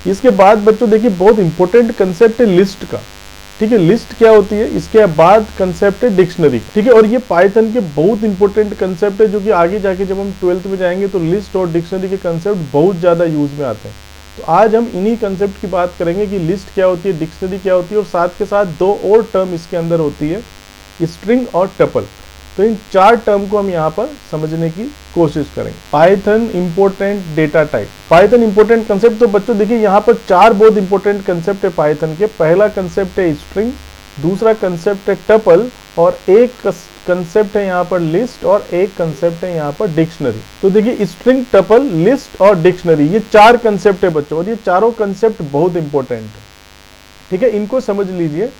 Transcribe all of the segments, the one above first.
इसके बाद बच्चों देखिए बहुत इंपॉर्टेंट कंसेप्ट है लिस्ट का, ठीक है। लिस्ट क्या होती है, इसके बाद कंसेप्ट है डिक्शनरी, ठीक है। और ये पाइथन के बहुत इंपॉर्टेंट कंसेप्ट है जो कि आगे जाके जब हम 12th में जाएंगे तो लिस्ट और डिक्शनरी के कंसेप्ट बहुत ज़्यादा यूज में आते हैं। तो आज हम इन्हीं कंसेप्ट की बात करेंगे कि लिस्ट क्या होती है, डिक्शनरी क्या होती है, और साथ के साथ दो और टर्म इसके अंदर होती है, स्ट्रिंग और टपल। तो इन 4 टर्म को हम यहाँ पर समझने की कोशिश करेंगे। Python important data type, Python important concept. तो बच्चों देखिए यहाँ पर 4 बहुत इंपोर्टेंट कंसेप्ट है पाइथन के। पहला कंसेप्ट है स्ट्रिंग, दूसरा कंसेप्ट है टपल, और एक कंसेप्ट है यहाँ पर लिस्ट, और एक कंसेप्ट है यहाँ पर डिक्शनरी। तो देखिए स्ट्रिंग, टपल, लिस्ट और डिक्शनरी, ये 4 कंसेप्ट है बच्चों, और ये चारों कंसेप्ट बहुत इंपॉर्टेंट है, ठीक है। इनको समझ लीजिए।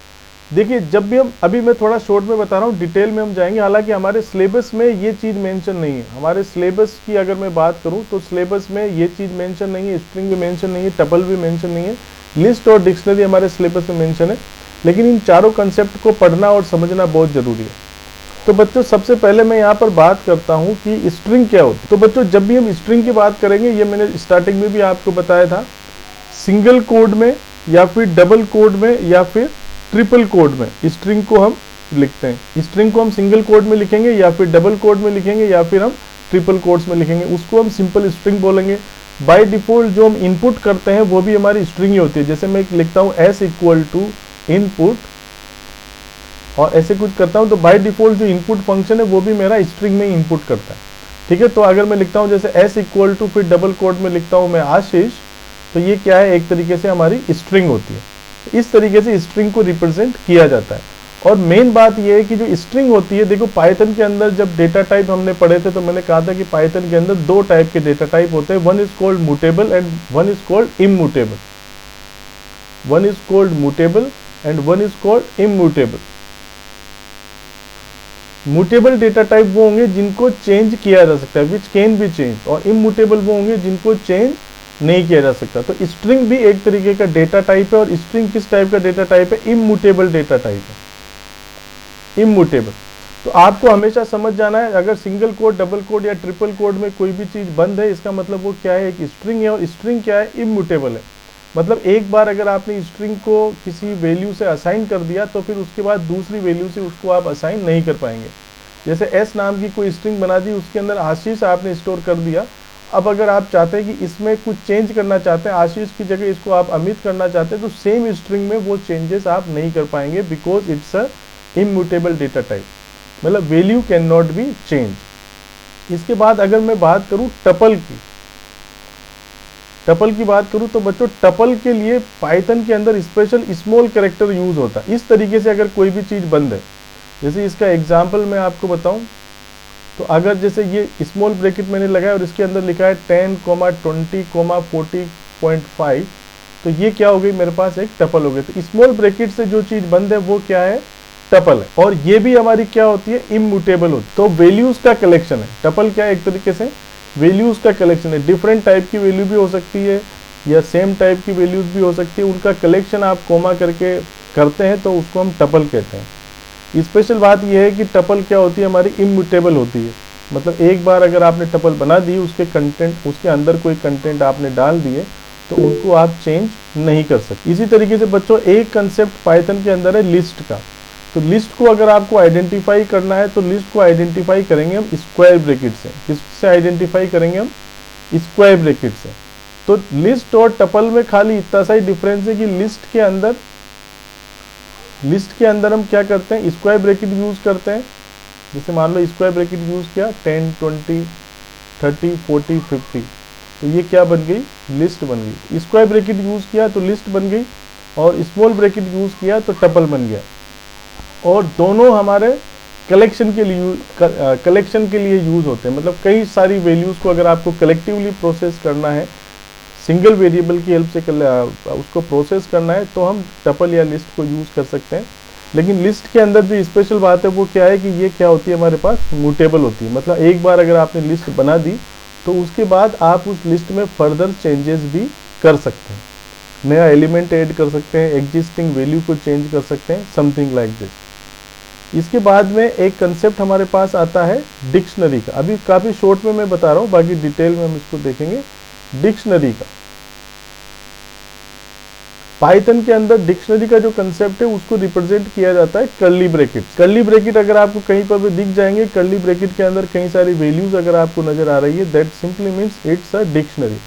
देखिए जब भी हम, अभी मैं थोड़ा शॉर्ट में बता रहा हूँ, डिटेल में हम जाएंगे, हालांकि हमारे सिलेबस में ये चीज़ मेंशन नहीं है। हमारे सिलेबस की अगर मैं बात करूँ तो सिलेबस में ये चीज़ मेंशन नहीं है, स्ट्रिंग भी मेंशन नहीं है, टपल भी मेंशन नहीं है, लिस्ट और डिक्शनरी हमारे सिलेबस में मेंशन है। लेकिन इन चारों कंसेप्ट को पढ़ना और समझना बहुत जरूरी है। तो बच्चों सबसे पहले मैं यहाँ पर बात करता हूँ कि स्ट्रिंग क्या होती है। तो बच्चों जब भी हम स्ट्रिंग की बात करेंगे, ये मैंने स्टार्टिंग में भी आपको बताया था, सिंगल कोड में या फिर डबल कोड में या फिर ट्रिपल कोड में स्ट्रिंग को हम लिखते हैं। स्ट्रिंग को हम सिंगल कोड में लिखेंगे या फिर डबल कोड में लिखेंगे या फिर हम ट्रिपल कोड्स में लिखेंगे, उसको हम सिंपल स्ट्रिंग बोलेंगे। बाय डिफॉल्ट जो हम इनपुट करते हैं वो भी हमारी स्ट्रिंग ही होती है। जैसे मैं लिखता हूँ s इक्वल टू इनपुट और ऐसे कुछ करता हूँ, तो बाय डिफॉल्ट जो इनपुट फंक्शन है वो भी मेरा स्ट्रिंग में इनपुट करता है, ठीक है। तो अगर मैं लिखता हूँ जैसे s इक्वल टू, फिर डबल कोड में लिखता हूँ मैं आशीष, तो ये क्या है, एक तरीके से हमारी स्ट्रिंग होती है। इस तरीके से स्ट्रिंग को रिप्रेजेंट किया जाता है। और मेन बात यह है कि जो स्ट्रिंग होती है, देखो पाइथन के अंदर जब डेटा टाइप हमने पढ़े थे तो मैंने कहा था कि पाइथन के अंदर 2 टाइप के डेटा टाइप होते हैं, one is called mutable and one is called immutable. One is called mutable and one is called immutable. Mutable data type वो होंगे जिनको चेंज किया जा सकता है, विच कैन बी चेंज, और इम्यूटेबल वो होंगे जिनको चेंज नहीं किया जा सकता। तो स्ट्रिंग भी एक तरीके का डेटा टाइप है, और स्ट्रिंग किस टाइप का डेटा टाइप है, इम्यूटेबल डेटा टाइप है, इम्यूटेबल। तो आपको हमेशा समझ जाना है, अगर सिंगल कोड, डबल कोड या ट्रिपल कोड में कोई भी चीज बंद है, इसका मतलब वो क्या है, एक स्ट्रिंग है, और स्ट्रिंग क्या है, इम्यूटेबल है। मतलब एक बार अगर आपने स्ट्रिंग को किसी वैल्यू से असाइन कर दिया तो फिर उसके बाद दूसरी वैल्यू से उसको आप असाइन नहीं कर पाएंगे। जैसे एस नाम की कोई स्ट्रिंग बना दी, उसके अंदर आशीष आपने स्टोर कर दिया, अब अगर आप चाहते हैं कि इसमें कुछ चेंज करना चाहते हैं, आशीष की जगह इसको आप अमित करना चाहते हैं, तो सेम स्ट्रिंग में वो चेंजेस आप नहीं कर पाएंगे, because it's a immutable data type, मतलब value can not be change. इसके बाद अगर मैं बात करूं टपल की बात करूं तो बच्चों टपल के लिए पाइथन के अंदर स्पेशल स्मॉल कैरेक्टर यूज होता है। इस तरीके से अगर कोई भी चीज बंद है, जैसे इसका एग्जाम्पल मैं आपको बताऊं, तो अगर जैसे ये स्मॉल ब्रैकेट मैंने लगाया और इसके अंदर लिखा है 10, 20, 40.5, तो ये क्या हो गई, मेरे पास एक टपल हो गई। तो स्मॉल ब्रैकेट से जो चीज बंद है वो क्या है, टपल है। और ये भी हमारी क्या होती है, इम्यूटेबल होती है। तो वैल्यूज का कलेक्शन है टपल, क्या है, एक तरीके से वैल्यूज का कलेक्शन है। डिफरेंट टाइप की वैल्यू भी हो सकती है या सेम टाइप की वैल्यूज भी हो सकती है, उनका कलेक्शन आप कोमा करके करते हैं तो उसको हम टपल कहते हैं। स्पेशल बात यह है कि टपल क्या होती है, हमारी इम्यूटेबल होती है। मतलब एक बार अगर आपने टपल बना दी, उसके कंटेंट, उसके अंदर कोई कंटेंट आपने डाल दिए तो उनको आप चेंज नहीं कर सकते। इसी तरीके से बच्चों एक कंसेप्ट पाइथन के अंदर है लिस्ट का। तो लिस्ट को अगर आपको आइडेंटिफाई करना है तो लिस्ट को आइडेंटिफाई करेंगे हम स्क्वायर ब्रैकेट से। किससे आइडेंटिफाई करेंगे हम, स्क्वायर ब्रैकेट से। तो लिस्ट और टपल में खाली इतना सा ही डिफरेंस है कि लिस्ट के अंदर हम क्या करते हैं, स्क्वायर ब्रैकेट यूज करते हैं। जैसे मान लो स्क्वायर ब्रैकेट यूज किया 10, 20, 30, 40, 50, तो ये क्या बन गई, लिस्ट बन गई। स्क्वायर ब्रैकेट यूज किया तो लिस्ट बन गई, और स्मॉल ब्रैकेट यूज किया तो टपल बन गया। और दोनों हमारे कलेक्शन के लिए यूज होते हैं। मतलब कई सारी वैल्यूज को अगर आपको कलेक्टिवली प्रोसेस करना है, सिंगल वेरिएबल की हेल्प से उसको प्रोसेस करना है, तो हम टपल या लिस्ट को यूज कर सकते हैं। लेकिन लिस्ट के अंदर जो स्पेशल बात है वो क्या है कि ये क्या होती है, हमारे पास म्यूटेबल होती है। मतलब एक बार अगर आपने लिस्ट बना दी तो उसके बाद आप उस लिस्ट में फर्दर चेंजेस भी कर सकते हैं, नया एलिमेंट ऐड कर सकते हैं, एग्जिस्टिंग वैल्यू को चेंज कर सकते हैं, समथिंग लाइक दिस। इसके बाद में एक कंसेप्ट हमारे पास आता है डिक्शनरी का। अभी काफी शॉर्ट में मैं बता रहा हूँ, बाकी डिटेल में हम इसको देखेंगे। डिक्शनरी का पाइथन के अंदर डिक्शनरी का जो कंसेप्ट है उसको रिप्रेजेंट किया जाता है कर्ली ब्रैकेट। कर्ली ब्रैकेट अगर आपको कहीं पर भी दिख जाएंगे, कर्ली ब्रैकेट के अंदर कई सारी वैल्यूज अगर आपको नजर आ रही है, that simply means it's a dictionary.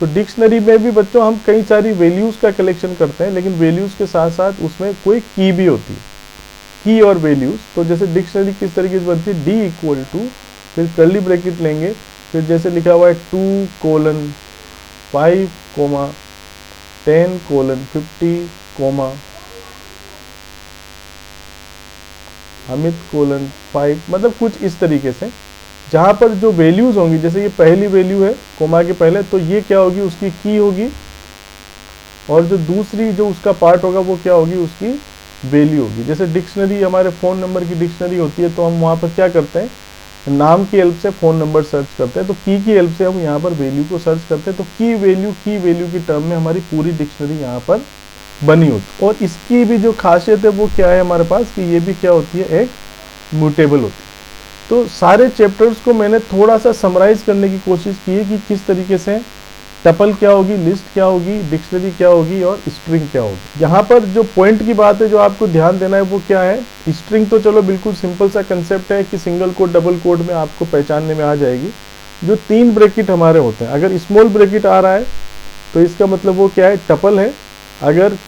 तो डिक्शनरी में भी बच्चों हम कई सारी वैल्यूज का कलेक्शन करते हैं, लेकिन वैल्यूज के साथ साथ उसमें कोई की भी होती है, की और वैल्यूज। तो जैसे डिक्शनरी किस तरीके से बनती है, डी इक्वल टू, फिर कर्ली ब्रैकेट लेंगे, फिर जैसे लिखा हुआ है 2:5, 10:50, अमित:5, मतलब कुछ इस तरीके से, जहां पर जो वैल्यूज होंगी, जैसे ये पहली वैल्यू है कोमा के पहले, तो ये क्या होगी, उसकी की होगी, और जो दूसरी जो उसका पार्ट होगा वो क्या होगी, उसकी वैल्यू होगी। जैसे डिक्शनरी हमारे फ़ोन नंबर की डिक्शनरी होती है, तो हम वहाँ पर क्या करते हैं, नाम की हेल्प से फ़ोन नंबर सर्च करते हैं, तो की हेल्प से हम यहाँ पर वैल्यू को सर्च करते हैं। तो की वैल्यू की टर्म में हमारी पूरी डिक्शनरी यहाँ पर बनी होती। और इसकी भी जो खासियत है वो क्या है हमारे पास, कि ये भी क्या होती है, एक म्यूटेबल होती है। तो सारे चैप्टर्स को मैंने थोड़ा सा समराइज करने की कोशिश की है कि किस तरीके से टपल क्या होगी, लिस्ट क्या होगी, डिक्शनरी क्या होगी और स्ट्रिंग क्या होगी। यहाँ पर जो पॉइंट की बात है जो आपको ध्यान देना है वो क्या है, स्ट्रिंग तो चलो बिल्कुल सिंपल सा कंसेप्ट है कि सिंगल कोड डबल कोड में आपको पहचानने में आ जाएगी। जो 3 ब्रैकेट हमारे होते हैं, अगर स्मॉल ब्रैकेट आ रहा है तो इसका मतलब वो क्या है, टपल है। अगर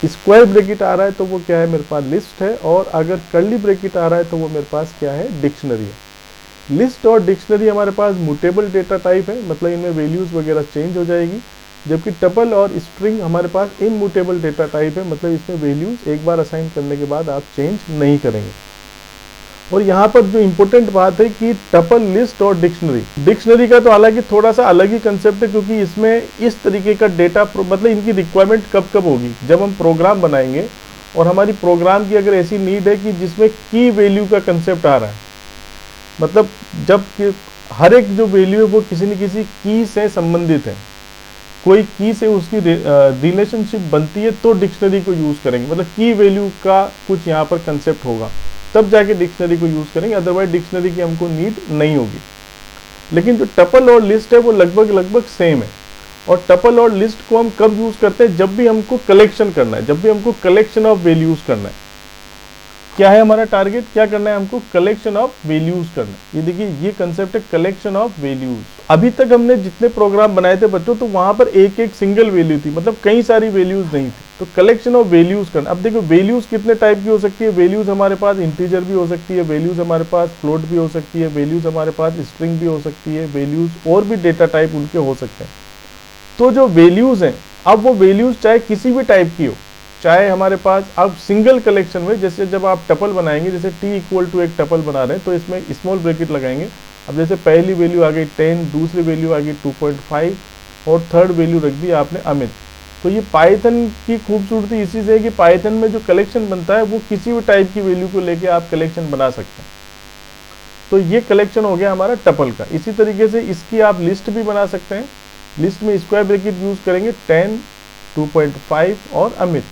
स्क्वायर ब्रैकेट आ रहा है तो वो क्या है, मेरे पास लिस्ट है। और अगर कर्ली ब्रैकेट आ रहा है तो वो मेरे पास क्या है, डिक्शनरी है। लिस्ट और डिक्शनरी हमारे पास म्यूटेबल डेटा टाइप है, मतलब इनमें वैल्यूज वगैरह चेंज हो जाएगी। जबकि टपल और स्ट्रिंग हमारे पास इम्यूटेबल डेटा टाइप है, मतलब इसमें वैल्यूज एक बार असाइन करने के बाद आप चेंज नहीं करेंगे। और यहाँ पर जो इंपॉर्टेंट बात है कि टपल, लिस्ट और डिक्शनरी का तो हालांकि थोड़ा सा अलग ही कंसेप्ट है, क्योंकि इसमें इस तरीके का डेटा, मतलब इनकी रिक्वायरमेंट कब होगी, जब हम प्रोग्राम बनाएंगे और हमारी प्रोग्राम की अगर ऐसी नीड है कि जिसमें की वैल्यू का कंसेप्ट आ रहा है, मतलब जब हर एक जो वैल्यू है वो किसी न किसी की से संबंधित है, कोई की से उसकी रिलेशनशिप बनती है, तो डिक्शनरी को यूज करेंगे। मतलब की वैल्यू का कुछ यहाँ पर कंसेप्ट होगा, तब जाके डिक्शनरी को यूज करेंगे, अदरवाइज डिक्शनरी की हमको नीड नहीं होगी। लेकिन जो टपल और लिस्ट है वो लगभग सेम है। और टपल और लिस्ट को हम कब यूज करते हैं, जब भी हमको कलेक्शन करना है, जब भी हमको कलेक्शन ऑफ वैल्यूज करना है। क्या है हमारा टारगेट, क्या करना है हमको, कलेक्शन ऑफ वैल्यूज करना है। ये देखिए, ये कंसेप्ट है कलेक्शन ऑफ वैल्यूज। अभी तक हमने जितने प्रोग्राम बनाए थे बच्चों, तो वहां पर एक एक सिंगल वैल्यू थी, मतलब कई सारी वैल्यूज नहीं थी। तो कलेक्शन ऑफ वैल्यूज करना। अब देखो वैल्यूज कितने टाइप की हो सकती है, वैल्यूज हमारे पास इंटीजर भी हो सकती है, वैल्यूज हमारे पास फ्लोट भी हो सकती है, वैल्यूज हमारे पास स्ट्रिंग भी हो सकती है, वैल्यूज और भी डेटा टाइप उनके हो सकते हैं। तो जो वैल्यूज हैं, अब वो वैल्यूज चाहे किसी भी टाइप की हो, चाहे हमारे पास अब सिंगल कलेक्शन में, जैसे जब आप टपल बनाएंगे, जैसे टी इक्वल टू एक टपल बना रहे हैं, तो इसमें स्मॉल ब्रैकेट लगाएंगे। अब जैसे पहली वैल्यू आ गई 10, दूसरी वैल्यू आ गई 2.5 और थर्ड वैल्यू रख दी आपने अमित। तो ये पाइथन की खूबसूरती इसी से है कि पाइथन में जो कलेक्शन बनता है वो किसी भी टाइप की वैल्यू को लेके आप कलेक्शन बना सकते हैं। तो ये कलेक्शन हो गया हमारा टपल का। इसी तरीके से इसकी आप लिस्ट भी बना सकते हैं। लिस्ट में स्क्वायर ब्रैकेट यूज करेंगे, 10, 2.5 और अमित।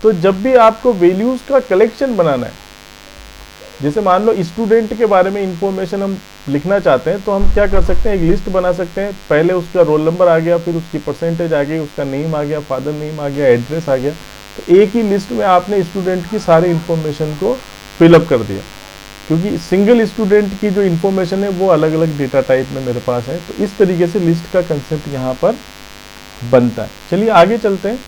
तो जब भी आपको वैल्यूज का कलेक्शन बनाना है, जैसे मान लो स्टूडेंट के बारे में इंफॉर्मेशन हम लिखना चाहते हैं, तो हम क्या कर सकते हैं, एक लिस्ट बना सकते हैं। पहले उसका रोल नंबर आ गया, फिर उसकी परसेंटेज आ गई, उसका नेम आ गया, फादर नेम आ गया, एड्रेस आ गया। तो एक ही लिस्ट में आपने स्टूडेंट की सारी इंफॉर्मेशन को फिलअप कर दिया, क्योंकि सिंगल स्टूडेंट की जो इंफॉर्मेशन है वो अलग अलग डेटा टाइप में मेरे पास है। तो इस तरीके से लिस्ट का कंसेप्ट यहाँ पर बनता है। चलिए आगे चलते हैं।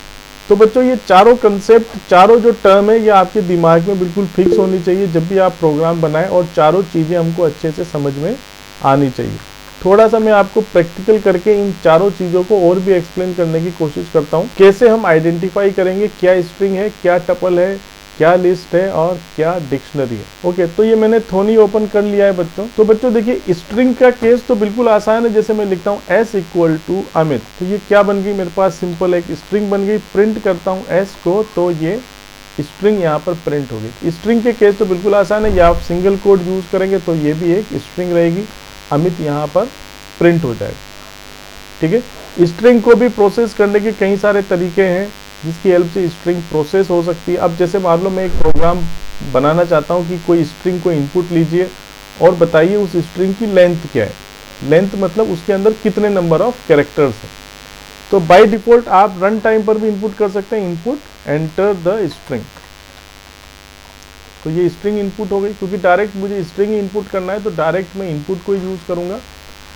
तो बच्चों ये चारों कंसेप्ट, चारों जो टर्म है, ये आपके दिमाग में बिल्कुल फिक्स होनी चाहिए जब भी आप प्रोग्राम बनाएं, और चारों चीज़ें हमको अच्छे से समझ में आनी चाहिए। थोड़ा सा मैं आपको प्रैक्टिकल करके इन चारों चीज़ों को और भी एक्सप्लेन करने की कोशिश करता हूँ। कैसे हम आइडेंटिफाई करेंगे क्या स्ट्रिंग है, क्या टपल है, क्या लिस्ट है और क्या डिक्शनरी है। ओके, तो ये मैंने थोनी ओपन कर लिया है बच्चों। तो बच्चों देखिए, स्ट्रिंग का केस तो बिल्कुल आसान है। जैसे मैं लिखता हूँ s इक्वल टू अमित, तो ये क्या बन गई मेरे पास, सिंपल एक स्ट्रिंग बन गई। प्रिंट करता हूँ s को, तो ये स्ट्रिंग यहाँ पर प्रिंट होगी। स्ट्रिंग के केस तो बिल्कुल आसान है, या आप सिंगल कोड यूज करेंगे तो ये भी एक स्ट्रिंग रहेगी, अमित यहाँ पर प्रिंट हो जाएगा। ठीक है, स्ट्रिंग को भी प्रोसेस करने के कई सारे तरीके हैं जिसकी हेल्प से स्ट्रिंग प्रोसेस हो सकती है। अब जैसे मान लो मैं एक प्रोग्राम बनाना चाहता हूँ कि कोई स्ट्रिंग को इनपुट लीजिए और बताइए उस स्ट्रिंग की लेंथ क्या है। लेंथ मतलब उसके अंदर कितने नंबर ऑफ कैरेक्टर्स हैं। तो बाय डिफॉल्ट आप रन टाइम पर भी इनपुट कर सकते हैं, इनपुट एंटर द स्ट्रिंग। तो ये स्ट्रिंग इनपुट हो गई, क्योंकि डायरेक्ट मुझे स्ट्रिंग ही इनपुट करना है तो डायरेक्ट मैं इनपुट को यूज़ करूँगा।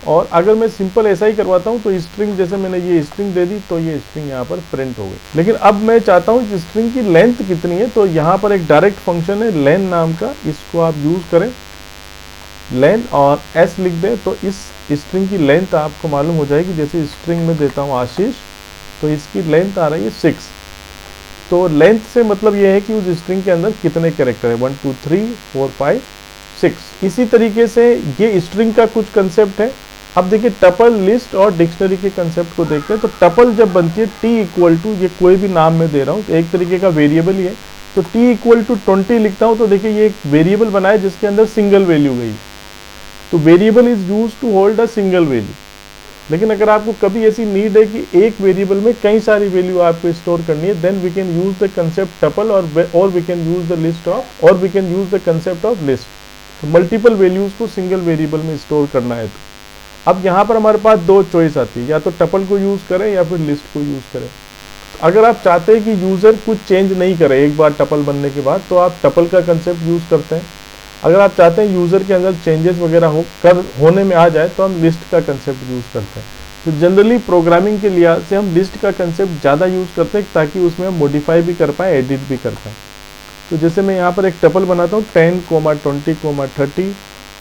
और अगर मैं सिंपल ऐसा ही करवाता हूँ तो स्ट्रिंग, जैसे मैंने ये स्ट्रिंग दे दी तो ये स्ट्रिंग यहाँ पर प्रिंट हो गई। लेकिन अब मैं चाहता हूँ कि स्ट्रिंग की लेंथ कितनी है, तो यहाँ पर एक डायरेक्ट फंक्शन है लेन नाम का, इसको आप यूज़ करें, लेन और एस लिख दें तो इस स्ट्रिंग की लेंथ आपको मालूम हो जाएगी। जैसे स्ट्रिंग में देता हूँ आशीष, तो इसकी लेंथ आ रही है 6। तो लेंथ से मतलब ये है कि उस स्ट्रिंग के अंदर कितने कैरेक्टर है, 1 2 3 4 5 6। इसी तरीके से ये स्ट्रिंग का कुछ कंसेप्ट है। अब देखिए टपल, लिस्ट और डिक्शनरी के कंसेप्ट को देखते हैं। तो टपल जब बनती है t इक्वल टू, ये कोई भी नाम मैं दे रहा हूँ तो एक तरीके का वेरिएबल ही है, तो t इक्वल टू 20 लिखता हूँ तो देखिए ये एक वेरिएबल बना है जिसके अंदर सिंगल वैल्यू गई। तो variable is use to hold a single value. लेकिन अगर आपको कभी ऐसी नीड है कि एक वेरिएबल में कई सारी वैल्यू आपको स्टोर करनी है, then we can use the concept tuple और we can use the list of, और we can use the concept of list. तो मल्टीपल वैल्यूज को सिंगल वेरिएबल में स्टोर करना है। तो अब यहाँ पर हमारे पास दो चॉइस आती है, या तो टपल को यूज करें या फिर लिस्ट को यूज करें। तो अगर आप चाहते हैं कि यूजर कुछ चेंज नहीं करे एक बार टपल बनने के बाद, तो आप टपल का कंसेप्ट यूज करते हैं। अगर आप चाहते हैं यूजर के अंदर चेंजेस वगैरह होने में आ जाए तो हम लिस्ट का कंसेप्ट यूज करते हैं। तो जनरली प्रोग्रामिंग के लिहाज से हम लिस्ट का कंसेप्ट ज़्यादा यूज करते हैं ताकि उसमें हम मॉडिफाई भी कर पाएँ, एडिट भी कर पाएँ। तो जैसे मैं यहाँ पर एक टपल बनाता हूँ 10, 20, 30,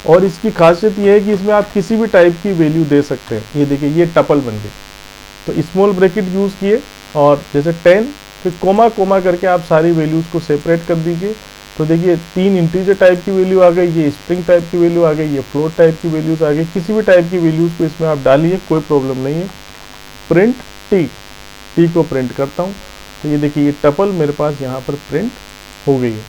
और इसकी खासियत ये है कि इसमें आप किसी भी टाइप की वैल्यू दे सकते हैं। ये देखिए ये टपल बन गई, तो स्मॉल ब्रैकेट यूज़ किए और जैसे 10 फिर कोमा करके आप सारी वैल्यूज़ को सेपरेट कर दीजिए। तो देखिए 3 इंटीजर टाइप की वैल्यू आ गई, ये स्ट्रिंग टाइप की वैल्यू आ गई, ये फ्लोट टाइप की वैल्यूज़ आ गई। किसी भी टाइप की वैल्यूज़ को इसमें आप डालिए, कोई प्रॉब्लम नहीं है। प्रिंट टी को प्रिंट करता हूँ तो ये देखिए ये टपल मेरे पास यहाँ पर प्रिंट हो गई है।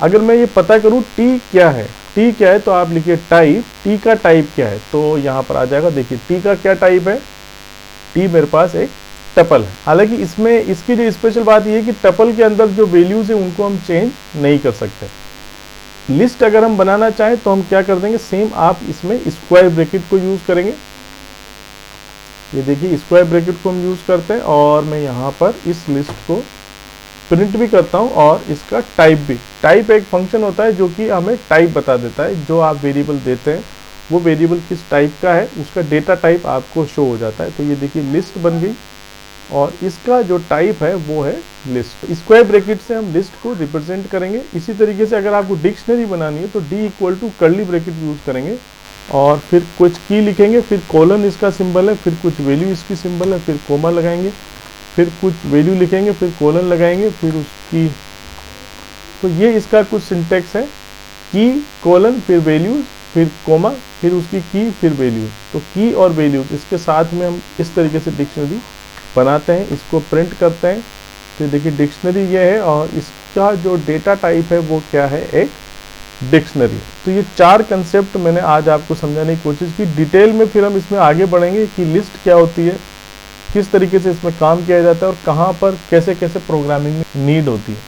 अगर मैं ये पता करूँ टी क्या है, टी क्या है, तो आप लिखिए टाइप, टी का टाइप क्या है, तो यहाँ पर आ जाएगा। देखिए टी का क्या टाइप है, टी मेरे पास एक टपल है। हालांकि इसमें इसकी जो स्पेशल बात ये है कि टपल के अंदर जो वैल्यूज है उनको हम चेंज नहीं कर सकते। लिस्ट अगर हम बनाना चाहें तो हम क्या कर देंगे, सेम आप इसमें स्क्वायर ब्रैकेट को यूज करेंगे। ये देखिए स्क्वायर ब्रैकेट को हम यूज करते हैं और मैं यहाँ पर इस लिस्ट को प्रिंट भी करता हूँ और इसका टाइप भी। टाइप एक फंक्शन होता है जो कि हमें टाइप बता देता है, जो आप वेरिएबल देते हैं वो वेरिएबल किस टाइप का है उसका डेटा टाइप आपको शो हो जाता है। तो ये देखिए लिस्ट बन गई और इसका जो टाइप है वो है लिस्ट। स्क्वायर ब्रैकेट से हम लिस्ट को रिप्रेजेंट करेंगे। इसी तरीके से अगर आपको डिक्शनरी बनानी है तो D equal to curly bracket use करेंगे और फिर कुछ की लिखेंगे, फिर कोलन इसका सिंबल है, फिर कुछ वैल्यू इसकी सिंबल है, फिर कोमा लगाएंगे, फिर कुछ वैल्यू लिखेंगे, फिर कोलन लगाएंगे, फिर उसकी, तो ये इसका कुछ सिंटेक्स है, की कोलन फिर वैल्यूज फिर कोमा फिर उसकी की फिर वैल्यूज। तो की और वैल्यूज इसके साथ में हम इस तरीके से डिक्शनरी बनाते हैं, इसको प्रिंट करते हैं। तो देखिए डिक्शनरी ये है और इसका जो डेटा टाइप है वो क्या है, एक डिक्शनरी। तो ये 4 कंसेप्ट मैंने आज आपको समझाने की कोशिश की। डिटेल में फिर हम इसमें आगे बढ़ेंगे कि लिस्ट क्या होती है, किस तरीके से इसमें काम किया जाता है और कहाँ पर कैसे कैसे प्रोग्रामिंग में नीड होती है।